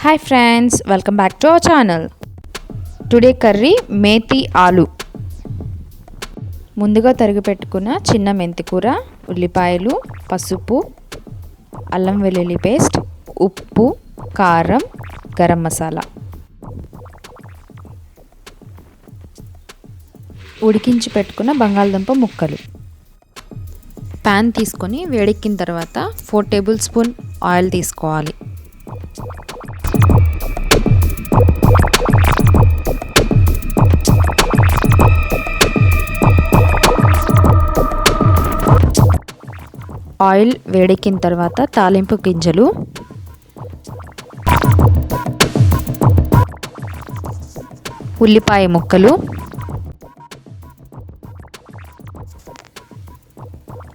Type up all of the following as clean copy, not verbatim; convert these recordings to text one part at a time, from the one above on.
Hi friends, welcome back to our channel. Today curry Methi Aloo. ముందుగా తరిగి పెట్టుకున్న చిన్న మెంతి కూర, ఉల్లిపాయలు, పసుపు, అల్లం వెల్లుల్లి పేస్ట్, ఉప్పు, కారం, గరం మసాలా. ఉడికించి పెట్టుకున్న బంగాళదుంప ముక్కలు. పాన్ తీసుకొని వేడెక్కిన తర్వాత 4 టేబుల్ స్పూన్ ఆయిల్ తీసుకోవాలి. ఆయిల్ వేడెక్కిన తర్వాత తాలింపు గింజలు, ఉల్లిపాయ ముక్కలు,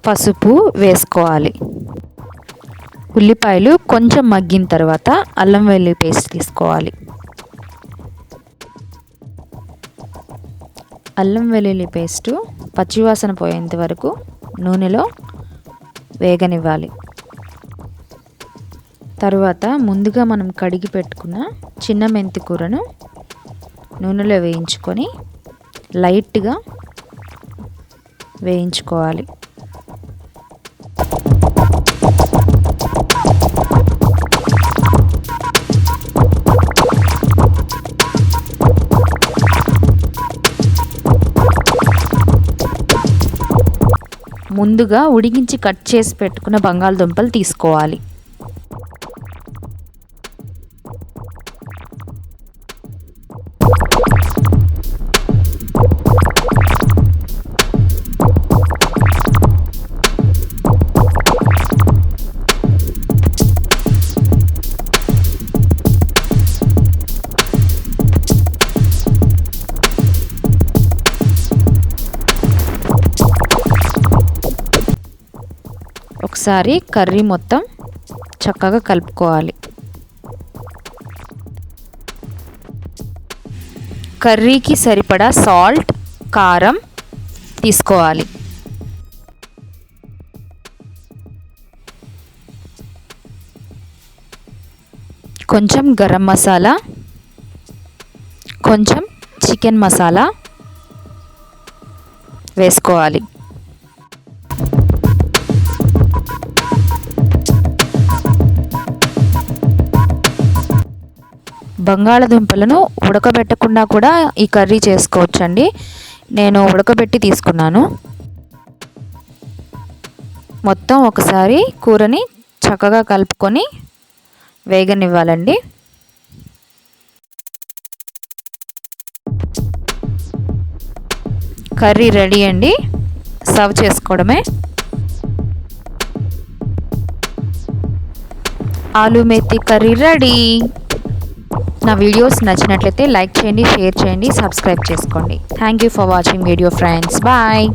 పసుపు వేసుకోవాలి. ఉల్లిపాయలు కొంచెం మగ్గిన తర్వాత అల్లం వెల్లుల్లి పేస్ట్ తీసుకోవాలి. అల్లం వెల్లుల్లి పేస్టు పచ్చివాసన పోయేంత వరకు నూనెలో వేగనివ్వాలి. తరువాత ముందుగా మనం కడిగి పెట్టుకున్న చిన్న మెంతి కూరను నూనెలో వేయించుకొని లైట్గా వేయించుకోవాలి. ముందుగా ఉడికించి కట్ చేసి పెట్టుకున్న బంగాళదుంపలు తీసుకోవాలి. ఒకసారి కర్రీ మొత్తం చక్కగా కలుపుకోవాలి. కర్రీకి సరిపడా సాల్ట్, కారం తీసుకోవాలి. కొంచెం గరం మసాలా, కొంచెం చికెన్ మసాలా వేసుకోవాలి. బంగాళదుంపలను ఉడకబెట్టకుండా కూడా ఈ కర్రీ చేసుకోవచ్చండి. నేను ఉడకబెట్టి తీసుకున్నాను. మొత్తం ఒకసారి కూరని చక్కగా కలుపుకొని వేగనివ్వాలండి. కర్రీ రెడీ అండి, సర్వ్ చేసుకోవడమే. Aloo methi curry ready. నా వీడియోస్ నచ్చినట్లయితే లైక్ చేయండి, షేర్ చేయండి, సబ్స్క్రైబ్ చేసుకోండి. Thank you for watching video friends. Bye.